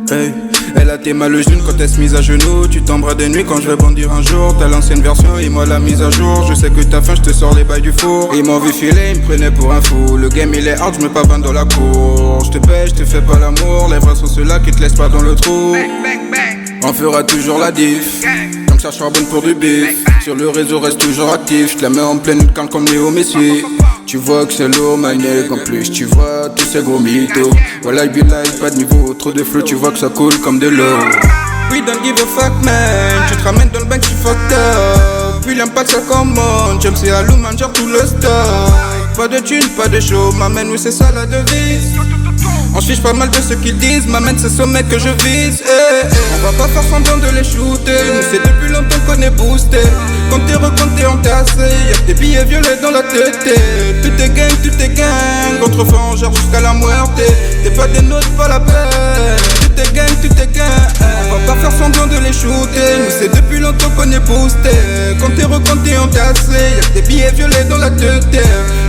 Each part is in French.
Hey, elle a tes mal au genou quand elle se mise à genoux. Tu tomberas de nuit quand je vais bondir un jour. T'as l'ancienne version et moi la mise à jour. Je sais que t'as faim, je te sors les bails du four. Ils m'ont vu filer, ils me prenaient pour un fou. Le game il est hard, je me pavane dans la cour. Je te paie, je te fais pas l'amour. Les vrais sont ceux-là qui te laissent pas dans le trou. On fera toujours la diff. Donc ça charbonne pour du bif. Sur le réseau reste toujours actif. Je la mets en pleine calme comme Léo Messi. Tu vois que c'est lourd, my nigga. En plus, tu vois tous ces gros mythos. Voilà, be like, pas de niveau, trop de flow. Tu vois que ça coule comme de l'eau. We don't give a fuck, man. Tu te ramènes dans le bank, tu fucked up. William pas que ça commande. James et Alou mangent tout le stock. Pas de thunes, pas de show. M'amène, oui, c'est ça la devise. On se fiche pas mal de ce qu'ils disent, m'amène ce sommet que je vise. On va pas faire semblant de les shooter. Nous c'est depuis longtemps qu'on est boosté. Quand t'es recompté, entassé, y'a que des billets violets dans la tête. Tout est gang, tout est gang. Contre-feu en gère jusqu'à la muerte. T'es pas des nôtres, pas la peine. Tout est gang, tout est gang. On va pas faire semblant de les shooter. Nous c'est depuis longtemps qu'on est boosté. Quand t'es recompté, entassé, y'a que des billets violets dans la tête.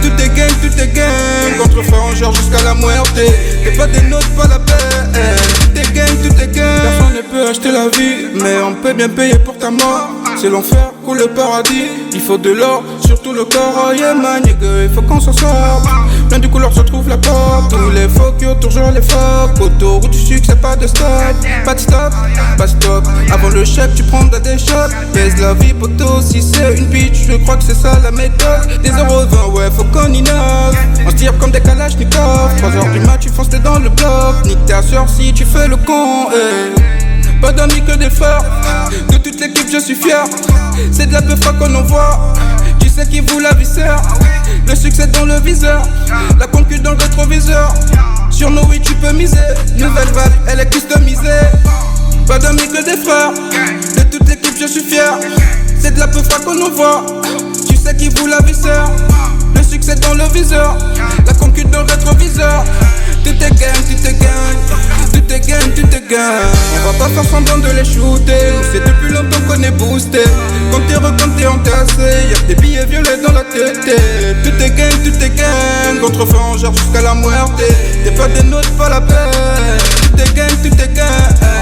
Tout est gang, tout est gang. Contre-feu en gère jusqu'à la muerte. T'es pas des nôtres, pas la peine. Tout est gang, tout est gang. Personne ne peut acheter la vie, mais on peut bien payer pour ta mort. C'est l'enfer ou le paradis. Il faut de l'or, surtout le corps. Oh yeah man, nigga, il faut qu'on s'en sorte. Plein de couleurs se trouve la porte. Tous les faux qui ont toujours les faux. Autoroute du succès, pas de stop. Pas de stop, pas de stop. Avant le chèque, tu prends des shots. Baise la vie, poteau, si c'est une bitch. Je crois que c'est ça la méthode. Des 0,20, ouais, faut qu'on innove. On se tire comme des kalachnikovs. 3h du mat, tu fonces, t'es dans le bloc. Nique ta soeur si tu fais le con, Pas d'amis que des frères. De toute l'équipe je suis fier. C'est de la peu qu'on envoie. Tu sais qui vous la viscère. Le succès dans le viseur. La concu dans le rétroviseur. Sur nos oui tu peux miser. Nouvelle vague elle est customisée. Pas d'amis que des frères. De toute l'équipe je suis fier. C'est de la peu qu'on envoie. Tu sais qui vous la viscère. Le succès dans le viseur. La concu dans le rétroviseur. Tout est gang, tout est gang. Tout est gang, tout est gang. On va pas faire semblant de les shooter. Nous c'est depuis longtemps qu'on est boosté. Quand t'es recompté, entassé, y'a que des billets violets dans la tête. Tout est gang, tout est gang. Contre-feu en gère jusqu'à la muerte. T'es pas des nôtres, pas la peine. Tout est gang, tout est gang.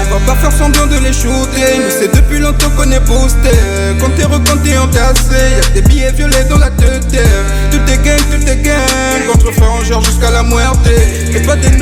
On va pas faire semblant de les shooter. Nous c'est depuis longtemps qu'on est boosté. Quand t'es recompté, entassé, y'a que des billets violets dans la tête. Tout est gang, tout est gang. Contre-feu en gère jusqu'à la muerte. T'es pas des